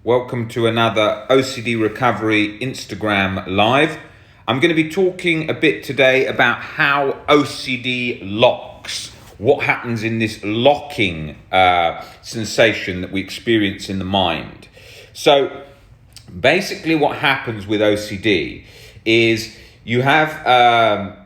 Welcome to another OCD Recovery Instagram Live. I'm going to be talking a bit today about how OCD locks. What happens in this locking sensation that we experience in the mind. So basically what happens with OCD is you have...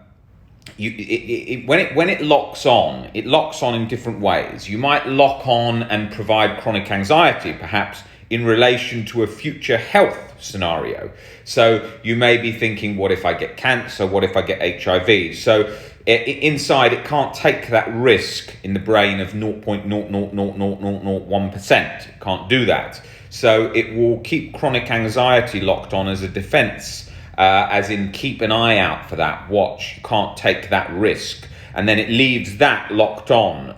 when it locks on in different ways. You might lock on and provide chronic anxiety, perhaps in relation to a future health scenario. So you may be thinking, what if I get cancer? What if I get HIV? So inside, it can't take that risk in the brain of 0.00001%. It can't do that. So it will keep chronic anxiety locked on as a defense. As in, keep an eye out for that, watch, you can't take that risk. And then it leaves that locked on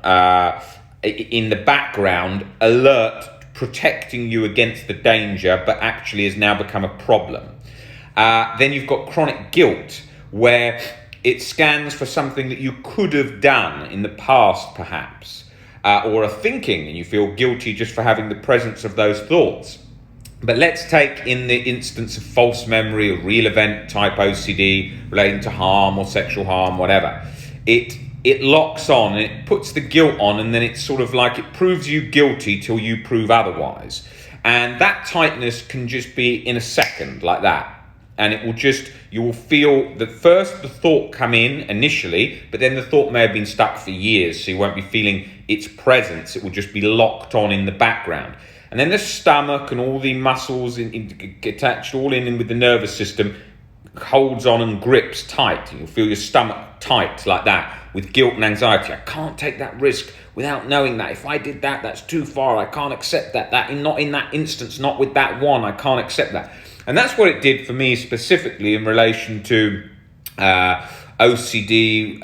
in the background, alert, protecting you against the danger, but actually has now become a problem. Then you've got chronic guilt, where it scans for something that you could have done in the past, perhaps, or are thinking, and you feel guilty just for having the presence of those thoughts. But let's take in the instance of false memory or real event type OCD relating to harm or sexual harm, whatever. It locks on and it puts the guilt on, and then it's sort of like it proves you guilty till you prove otherwise. And that tightness can just be in a second like that. And it will just, you will feel that first the thought come in initially, but then the thought may have been stuck for years, so you won't be feeling its presence. It will just be locked on in the background. And then the stomach and all the muscles attached all in with the nervous system holds on and grips tight. You'll feel your stomach tight like that with guilt and anxiety. I can't take that risk without knowing that. If I did that, that's too far. I can't accept that. Not in that instance, not with that one. I can't accept that. And that's what it did for me specifically in relation to OCD,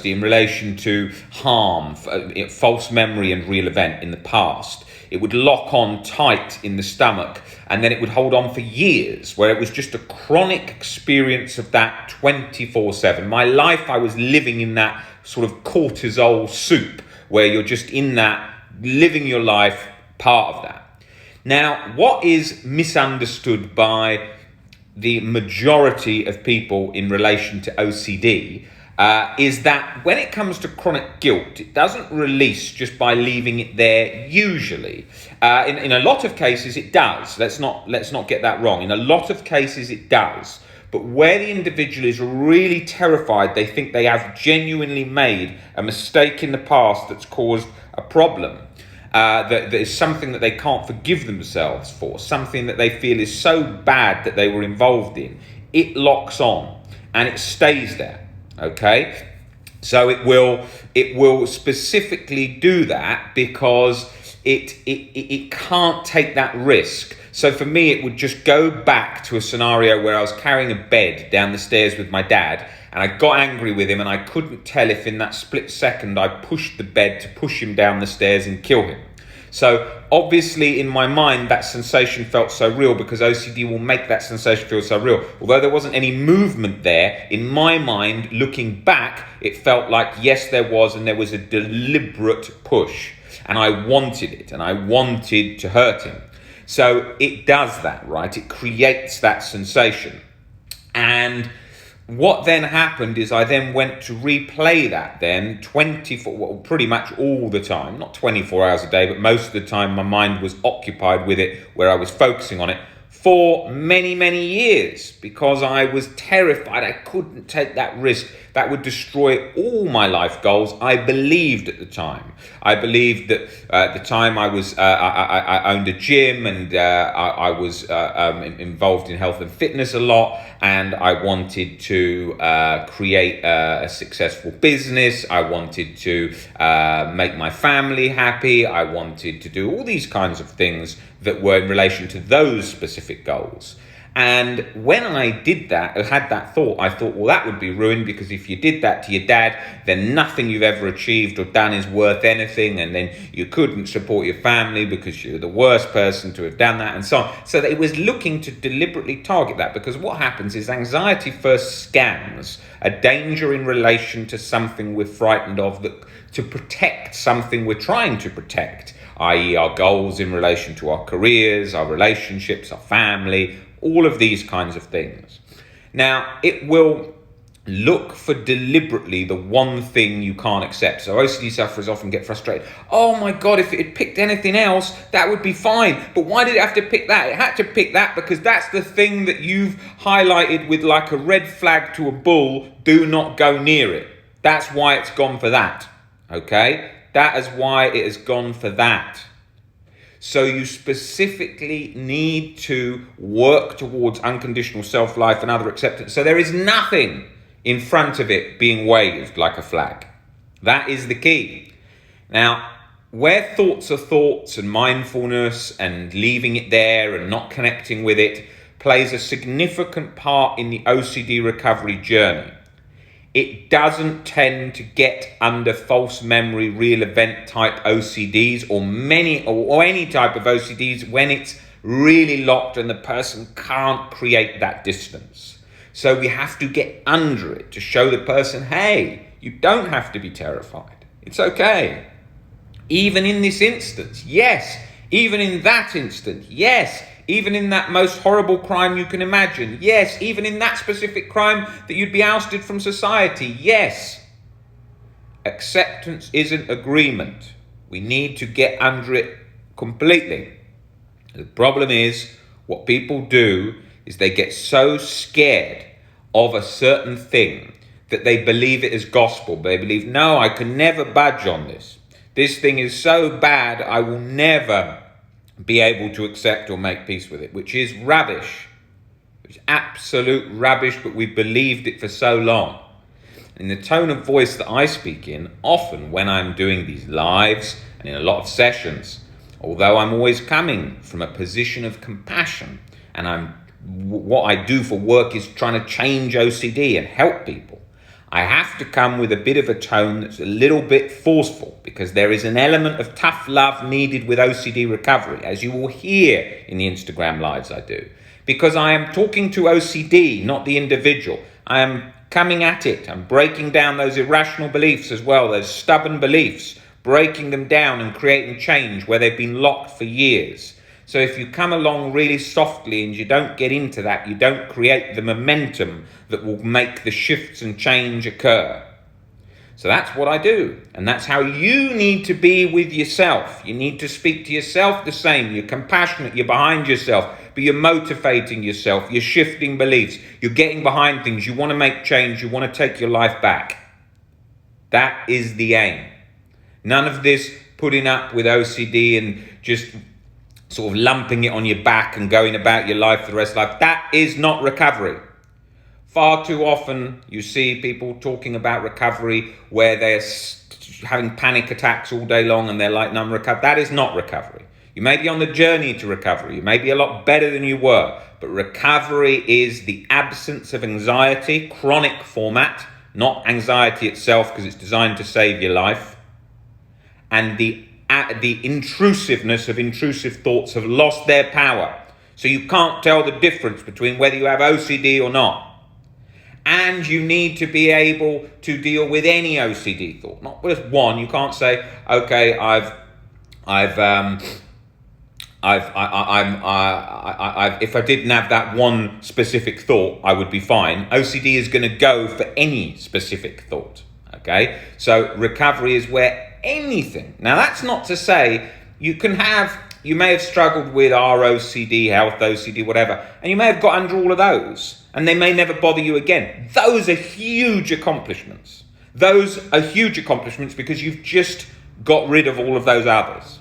in relation to harm, false memory and real event in the past. It would lock on tight in the stomach, and then it would hold on for years, where it was just a chronic experience of that 24/7. My life, I was living in that sort of cortisol soup, where you're just in that, living your life, part of that. Now, what is misunderstood by the majority of people in relation to OCD is that when it comes to chronic guilt, it doesn't release just by leaving it there usually. In a lot of cases it does. Let's not get that wrong. In a lot of cases it does. But where the individual is really terrified, they think they have genuinely made a mistake in the past that's caused a problem. That is something that they can't forgive themselves for, something that they feel is so bad that they were involved in. It locks on and it stays there. Okay, so it will specifically do that because it can't take that risk. So for me, it would just go back to a scenario where I was carrying a bed down the stairs with my dad, and I got angry with him, and I couldn't tell if in that split second I pushed the bed to push him down the stairs and kill him. So obviously in my mind that sensation felt so real because OCD will make that sensation feel so real. Although there wasn't any movement there, in my mind, looking back, it felt like yes there was, and there was a deliberate push. And I wanted it, and I wanted to hurt him. So it does that, right? It creates that sensation. And what then happened is I then went to replay that then pretty much all the time, not 24 hours a day, but most of the time my mind was occupied with it, where I was focusing on it for many, many years because I was terrified. I couldn't take that risk. That would destroy all my life goals. I believed at the time. I believed that at the time I owned a gym, and I was involved in health and fitness a lot, and I wanted to create a successful business. I wanted to make my family happy. I wanted to do all these kinds of things that were in relation to those specific goals. And when I did that, I had that thought, I thought, well, that would be ruined, because if you did that to your dad, then nothing you've ever achieved or done is worth anything, and then you couldn't support your family because you're the worst person to have done that, and so on. So that it was looking to deliberately target that, because what happens is anxiety first scans a danger in relation to something we're frightened of, that to protect something we're trying to protect. i.e. our goals in relation to our careers, our relationships, our family, all of these kinds of things. Now, it will look for deliberately the one thing you can't accept. So OCD sufferers often get frustrated. Oh my God, if it had picked anything else, that would be fine. But why did it have to pick that? It had to pick that because that's the thing that you've highlighted with like a red flag to a bull. Do not go near it. That's why it's gone for that. Okay? That is why it has gone for that. So you specifically need to work towards unconditional self-life and other acceptance. So there is nothing in front of it being waved like a flag. That is the key. Now, where thoughts are thoughts and mindfulness and leaving it there and not connecting with it plays a significant part in the OCD recovery journey. It doesn't tend to get under false memory, real event type OCDs or any type of OCDs when it's really locked and the person can't create that distance. So we have to get under it to show the person, hey, you don't have to be terrified. It's okay. Even in this instance, yes. Even in that instance, yes. Even in that most horrible crime you can imagine, yes. Even in that specific crime that you'd be ousted from society, yes. Acceptance isn't agreement. We need to get under it completely. The problem is, what people do is they get so scared of a certain thing that they believe it is gospel. They believe, no, I can never budge on this. This thing is so bad, I will never be able to accept or make peace with it, which is rubbish. It's absolute rubbish, but we've believed it for so long. In the tone of voice that I speak in, often when I'm doing these lives and in a lot of sessions, although I'm always coming from a position of compassion, and what I do for work is trying to change OCD and help people, I have to come with a bit of a tone that's a little bit forceful because there is an element of tough love needed with OCD recovery, as you will hear in the Instagram lives I do. Because I am talking to OCD, not the individual. I am coming at it. I'm breaking down those irrational beliefs as well, those stubborn beliefs, breaking them down and creating change where they've been locked for years. So if you come along really softly and you don't get into that, you don't create the momentum that will make the shifts and change occur. So that's what I do. And that's how you need to be with yourself. You need to speak to yourself the same. You're compassionate, you're behind yourself, but you're motivating yourself, you're shifting beliefs, you're getting behind things, you want to make change, you want to take your life back. That is the aim. None of this putting up with OCD and just sort of lumping it on your back and going about your life for the rest of life. That is not recovery. Far too often you see people talking about recovery where they're having panic attacks all day long and they're like, no, I'm recovered. That is not recovery. You may be on the journey to recovery. You may be a lot better than you were, but recovery is the absence of anxiety, chronic format, not anxiety itself because it's designed to save your life, and the intrusiveness of intrusive thoughts have lost their power. So you can't tell the difference between whether you have OCD or not. And you need to be able to deal with any OCD thought, not just one. You can't say, okay, if I didn't have that one specific thought, I would be fine. OCD is going to go for any specific thought. Okay, so recovery is where anything. Now that's not to say you may have struggled with ROCD, health OCD, whatever, and you may have got under all of those, and they may never bother you again. Those are huge accomplishments. Those are huge accomplishments because you've just got rid of all of those others.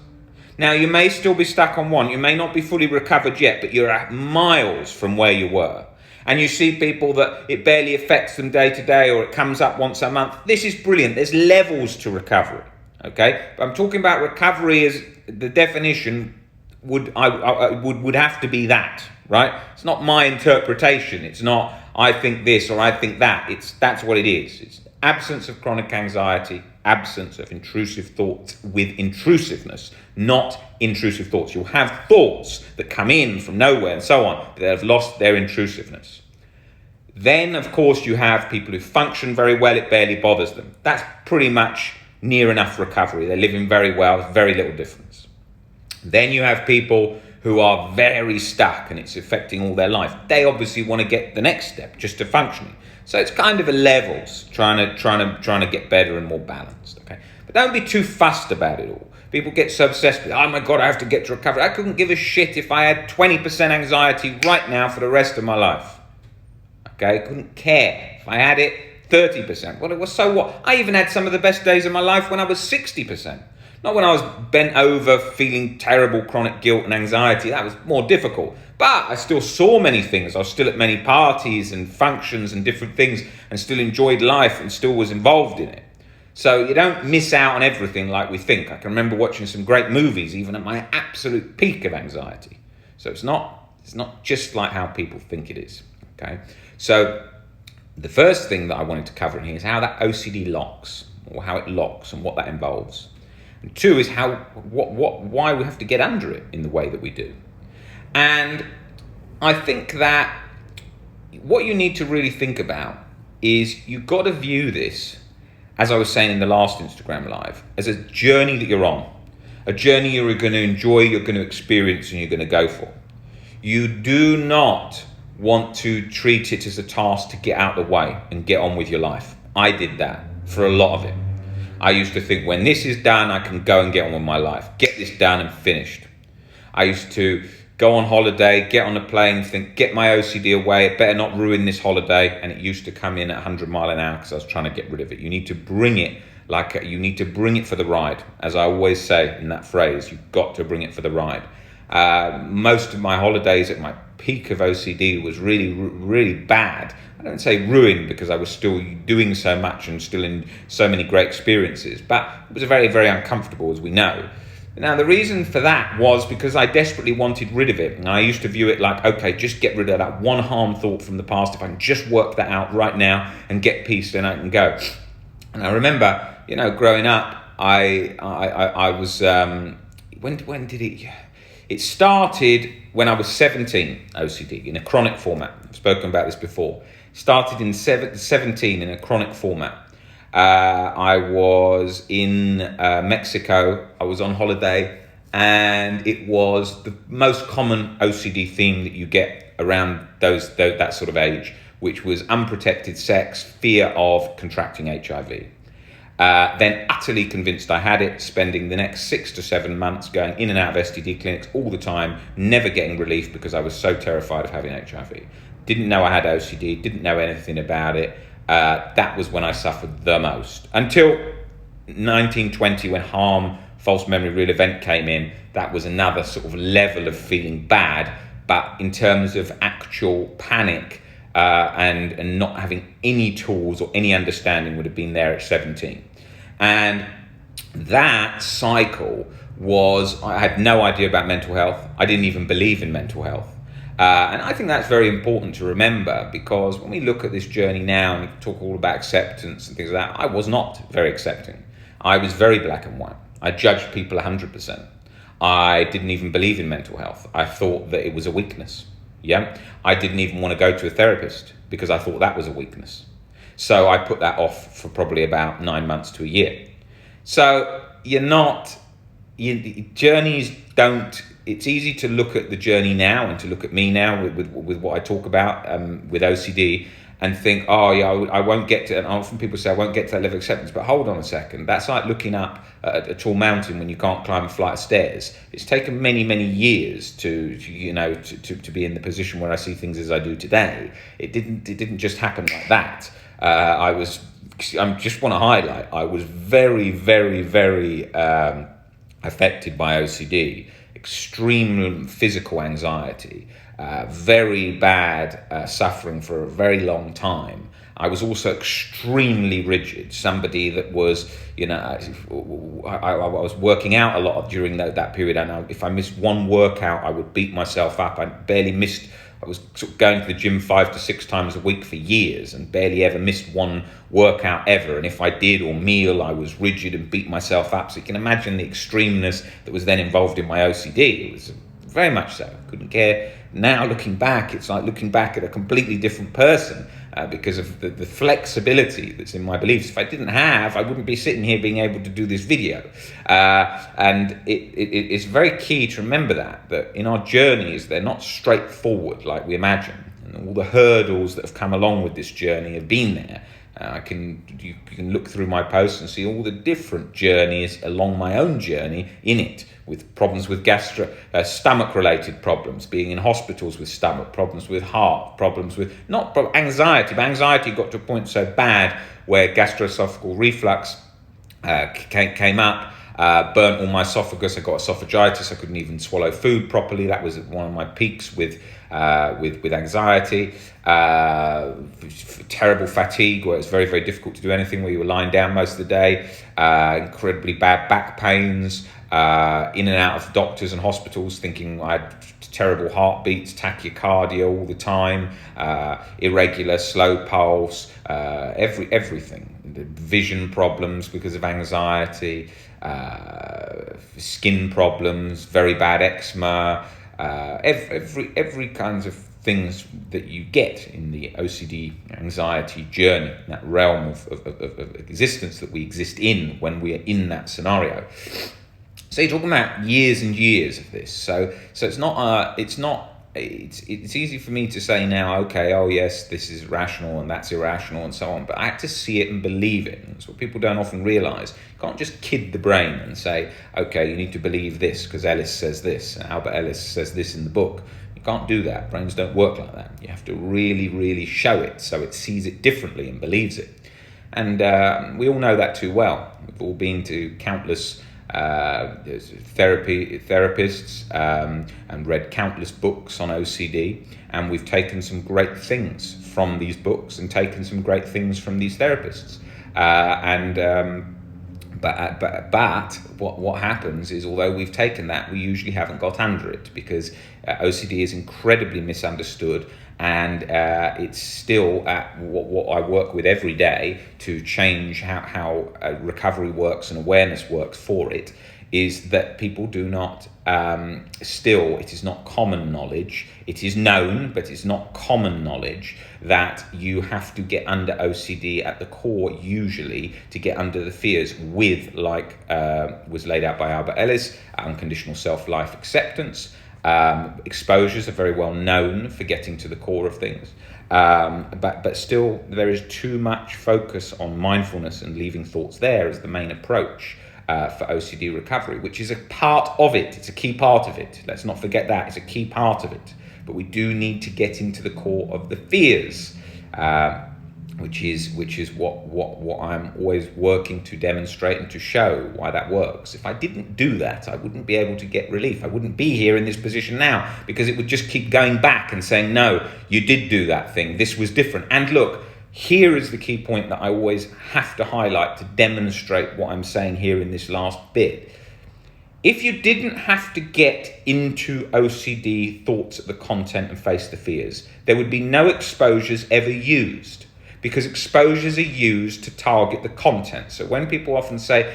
Now you may still be stuck on one. You may not be fully recovered yet, but you're at miles from where you were. And you see people that it barely affects them day to day, or it comes up once a month. This is brilliant. There's levels to recovery. Okay, but I'm talking about recovery as the definition would have to be that, right? It's not my interpretation. It's not I think this or I think that. That's what it is. It's absence of chronic anxiety, absence of intrusive thoughts with intrusiveness, not intrusive thoughts. You'll have thoughts that come in from nowhere and so on, but they have lost their intrusiveness. Then, of course, you have people who function very well. It barely bothers them. That's pretty much near enough recovery. They're living very well, very little difference. Then you have people who are very stuck and it's affecting all their life. They obviously want to get the next step, just to functioning. So it's kind of a levels, trying to get better and more balanced. Okay, but don't be too fussed about it all. People get so obsessed with, oh my God, I have to get to recovery. I couldn't give a shit if I had 20% anxiety right now for the rest of my life. Okay, couldn't care if I had it 30%. Well, it was so what? I even had some of the best days of my life when I was 60%. Not when I was bent over feeling terrible chronic guilt and anxiety. That was more difficult. But I still saw many things. I was still at many parties and functions and different things and still enjoyed life and still was involved in it. So you don't miss out on everything like we think. I can remember watching some great movies even at my absolute peak of anxiety. So it's not just like how people think it is. Okay. So the first thing that I wanted to cover in here is how that OCD locks, or how it locks and what that involves. And two is why we have to get under it in the way that we do. And I think that what you need to really think about is you've got to view this, as I was saying in the last Instagram Live, as a journey that you're on, a journey you're going to enjoy, you're going to experience, and you're going to go for. You do not want to treat it as a task to get out of the way and get on with your life. I did that for a lot of it. I used to think, when this is done, I can go and get on with my life. Get this done and finished. I used to go on holiday, get on a plane, think, get my OCD away, it better not ruin this holiday. And it used to come in at 100 mile an hour because I was trying to get rid of it. You need to bring it you need to bring it for the ride. As I always say in that phrase, you've got to bring it for the ride. Most of my holidays at my peak of OCD was really, really bad. I don't say ruined because I was still doing so much and still in so many great experiences, but it was very, very uncomfortable, as we know. Now, the reason for that was because I desperately wanted rid of it. And I used to view it like, okay, just get rid of that one harm thought from the past. If I can just work that out right now and get peace, then I can go. And I remember, growing up, I was, when did it... It started when I was 17, OCD, in a chronic format. I've spoken about this before. Started in 17 in a chronic format. I was in Mexico. I was on holiday, and it was the most common OCD theme that you get around that sort of age, which was unprotected sex, fear of contracting HIV. Then utterly convinced I had it, spending the next 6 to 7 months going in and out of STD clinics all the time, never getting relief because I was so terrified of having HIV. Didn't know I had OCD, didn't know anything about it. That was when I suffered the most. Until 1920, when harm, false memory, real event came in, that was another sort of level of feeling bad. But in terms of actual panic, and not having any tools or any understanding would have been there at 17. And that cycle was, I had no idea about mental health. I didn't even believe in mental health. And I think that's very important to remember, because when we look at this journey now and we talk all about acceptance and things like that, I was not very accepting. I was very black and white. I judged people 100%. I didn't even believe in mental health. I thought that it was a weakness. Yeah, I didn't even want to go to a therapist because I thought that was a weakness. So I put that off for probably about 9 months to a year. So journeys don't, it's easy to look at the journey now and to look at me now with what I talk about with OCD and think, oh yeah, I won't get to, and often people say I won't get to that level of acceptance, but hold on a second, that's like looking up at a tall mountain when you can't climb a flight of stairs. It's taken many, many years to be in the position where I see things as I do today. It didn't just happen like that. I just want to highlight, I was very, very, very affected by OCD, extreme physical anxiety, very bad suffering for a very long time. I was also extremely rigid, somebody that was, I was working out a lot during that period. And if I missed one workout, I would beat myself up. I was sort of going to the gym 5 to 6 times a week for years and barely ever missed one workout ever. And if I did, or meal, I was rigid and beat myself up. So you can imagine the extremeness that was then involved in my OCD. It was very much so. Couldn't care. Now looking back, it's like looking back at a completely different person. because of the flexibility that's in my beliefs. If I didn't have, I wouldn't be sitting here being able to do this video. And it's very key to remember that in our journeys, they're not straightforward like we imagine. And all the hurdles that have come along with this journey have been there. You can look through my posts and see all the different journeys along my own journey in it, with problems with stomach-related problems, being in hospitals with stomach, problems with heart, problems with anxiety, but anxiety got to a point so bad where gastroesophageal reflux came up. Burnt all my esophagus. I got esophagitis. I couldn't even swallow food properly. That was one of my peaks with anxiety. Terrible fatigue, where it's very, very difficult to do anything, where you were lying down most of the day. Incredibly bad back pains. In and out of doctors and hospitals, thinking I had terrible heartbeats, tachycardia all the time, irregular, slow pulse, everything. The vision problems because of anxiety. Skin problems, very bad eczema, every kinds of things that you get in the OCD anxiety journey, that realm of existence that we exist in when we are in that scenario. So you're talking about years and years of this. So it's easy for me to say now, okay, oh yes, this is rational and that's irrational and so on, but I had to see it and believe it. And that's what people don't often realize. You can't just kid the brain and say, okay, you need to believe this because Ellis says this, Albert Ellis says this in the book. You can't do that. Brains don't work like that. You have to really, really show it so it sees it differently and believes it. And we all know that too well. We've all been to countless therapists and read countless books on OCD, and we've taken some great things from these books and taken some great things from these therapists. But what happens is, although we've taken that, we usually haven't got under it, because OCD is incredibly misunderstood. And it's still what I work with every day to change how recovery works and awareness works for it, is that people do not, it is not common knowledge. It is known, but it's not common knowledge that you have to get under OCD at the core, usually, to get under the fears with, like was laid out by Albert Ellis, unconditional self-life acceptance. Exposures are very well known for getting to the core of things, but still there is too much focus on mindfulness and leaving thoughts there as the main approach for OCD recovery, which is a part of it. It's a key part of it. Let's not forget that. It's a key part of it. But we do need to get into the core of the fears, which is what I'm always working to demonstrate and to show why that works. If I didn't do that, I wouldn't be able to get relief. I wouldn't be here in this position now, because it would just keep going back and saying, no, you did do that thing. This was different. And look, here is the key point that I always have to highlight to demonstrate what I'm saying here in this last bit. If you didn't have to get into OCD thoughts at the content and face the fears, there would be no exposures ever used, because exposures are used to target the content. So when people often say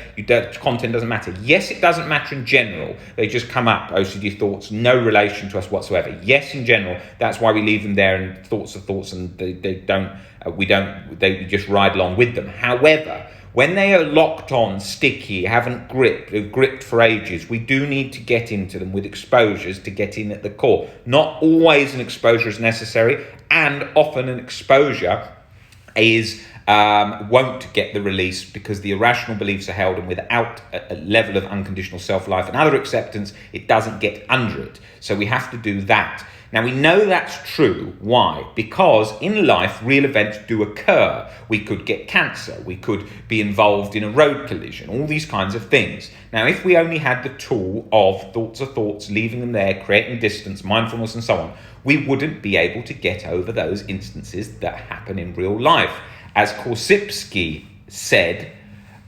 content doesn't matter, yes, it doesn't matter in general. They just come up, OCD thoughts, no relation to us whatsoever. Yes, in general, that's why we leave them there, and thoughts are thoughts, and they just ride along with them. However, when they are locked on, sticky, they've gripped for ages, we do need to get into them with exposures to get in at the core. Not always an exposure is necessary, and often an exposure won't get the release, because the irrational beliefs are held, and without a level of unconditional self-life and other acceptance, it doesn't get under it. So we have to do that. Now, we know that's true. Why? Because in life, real events do occur. We could get cancer. We could be involved in a road collision, all these kinds of things. Now, if we only had the tool of thoughts are thoughts, leaving them there, creating distance, mindfulness, and so on, we wouldn't be able to get over those instances that happen in real life. As Korsipski said,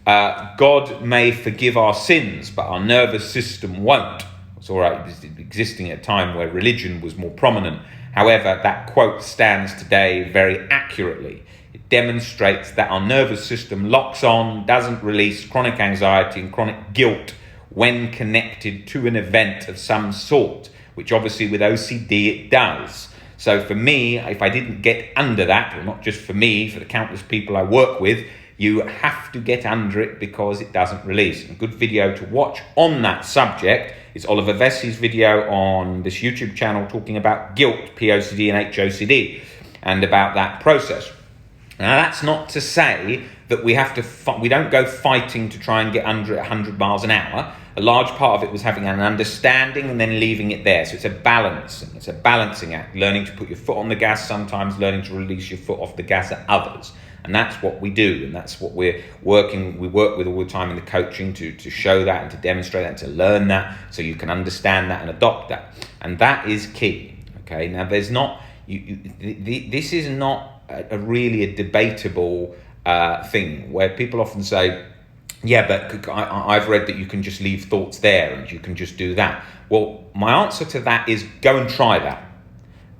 God may forgive our sins, but our nervous system won't. It's all right, existing at a time where religion was more prominent. However, that quote stands today very accurately. It demonstrates that our nervous system locks on, doesn't release chronic anxiety and chronic guilt when connected to an event of some sort, which obviously with OCD it does. So for me, if I didn't get under that, or not just for me, for the countless people I work with, you have to get under it because it doesn't release. A good video to watch on that subject is Oliver Vessi's video on this YouTube channel talking about guilt, POCD and HOCD, and about that process. Now, that's not to say that we don't go fighting to try and get under it 100 miles an hour. A large part of it was having an understanding and then leaving it there. So it's a balance. It's a balancing act, learning to put your foot on the gas sometimes, learning to release your foot off the gas at others. And that's what we do, and that's what we work with all the time in the coaching to show that and to demonstrate that and to learn that so you can understand that and adopt that. And that is key. Okay, now there's not, this is not really a debatable thing where people often say, yeah, but I've read that you can just leave thoughts there and you can just do that. Well, my answer to that is go and try that.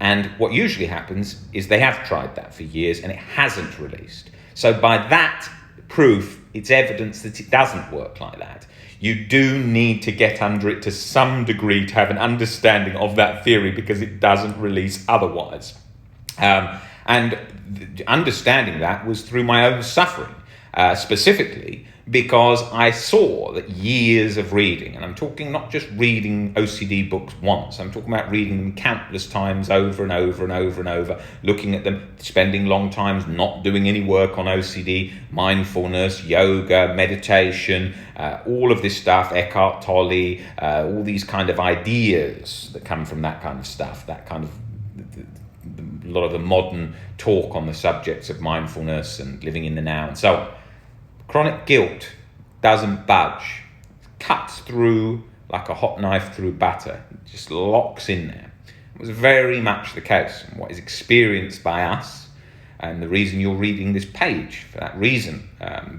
And what usually happens is they have tried that for years and it hasn't released. So by that proof, it's evidence that it doesn't work like that. You do need to get under it to some degree to have an understanding of that theory because it doesn't release otherwise. And understanding that was through my own suffering, specifically because I saw that years of reading, and I'm talking not just reading OCD books once, I'm talking about reading them countless times over and over and over and over, looking at them, spending long times not doing any work on OCD, mindfulness, yoga, meditation, all of this stuff, Eckhart Tolle, all these kind of ideas that come from that kind of stuff, that kind of a lot of the modern talk on the subjects of mindfulness and living in the now and so on. Chronic guilt doesn't budge. It cuts through like a hot knife through butter. It just locks in there. It was very much the case. And what is experienced by us, and the reason you're reading this page, for that reason,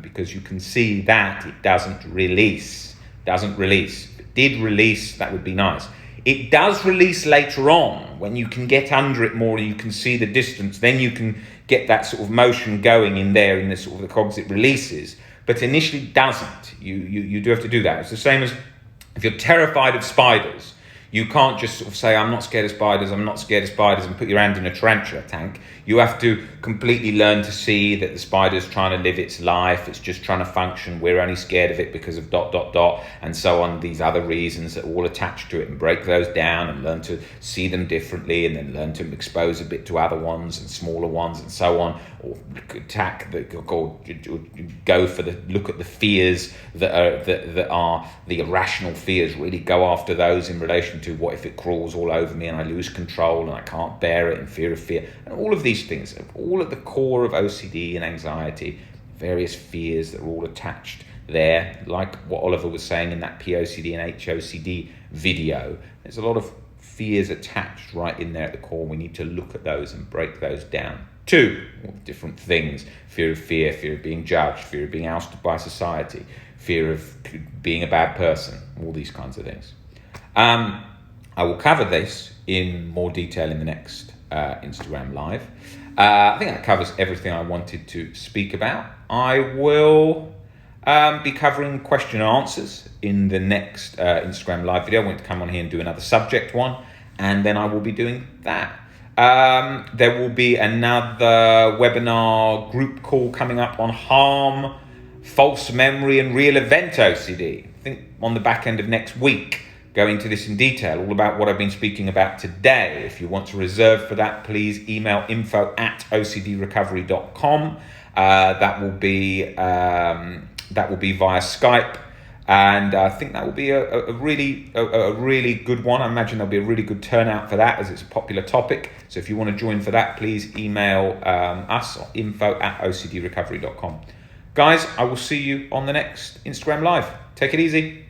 because you can see that it doesn't release. If it did release, that would be nice. It does release later on when you can get under it more and you can see the distance. Then you can get that sort of motion going in there in the sort of the cogs it releases. But initially doesn't. You do have to do that. It's the same as if you're terrified of spiders. You can't just sort of say, I'm not scared of spiders, and put your hand in a tarantula tank. You have to completely learn to see that the spider's trying to live its life, it's just trying to function, we're only scared of it because of ... and so on, these other reasons that are all attached to it, and break those down and learn to see them differently, and then learn to expose a bit to other ones and smaller ones and so on, or go for the look at the fears that are the irrational fears, really go after those in relation to what if it crawls all over me and I lose control and I can't bear it, and fear of fear, and all of these things, all at the core of OCD and anxiety, various fears that are all attached there, like what Oliver was saying in that POCD and HOCD video. There's a lot of fears attached right in there at the core. We need to look at those and break those down. 2 different things: fear of being judged, fear of being ousted by society, fear of being a bad person, all these kinds of things. I will cover this in more detail in the next Instagram Live. I think that covers everything I wanted to speak about. I will be covering question and answers in the next Instagram Live video. I want to come on here and do another subject one, and then I will be doing that. There will be another webinar group call coming up on harm, false memory, and real event OCD. I think on the back end of next week. Go into this in detail, all about what I've been speaking about today. If you want to reserve for that, please email info@ocdrecovery.com. That will be via Skype, and I think that will be a really good one. I imagine there'll be a really good turnout for that, as it's a popular topic. So if you want to join for that, please email us at info@ocdrecovery.com. Guys, I will see you on the next Instagram Live. Take it easy.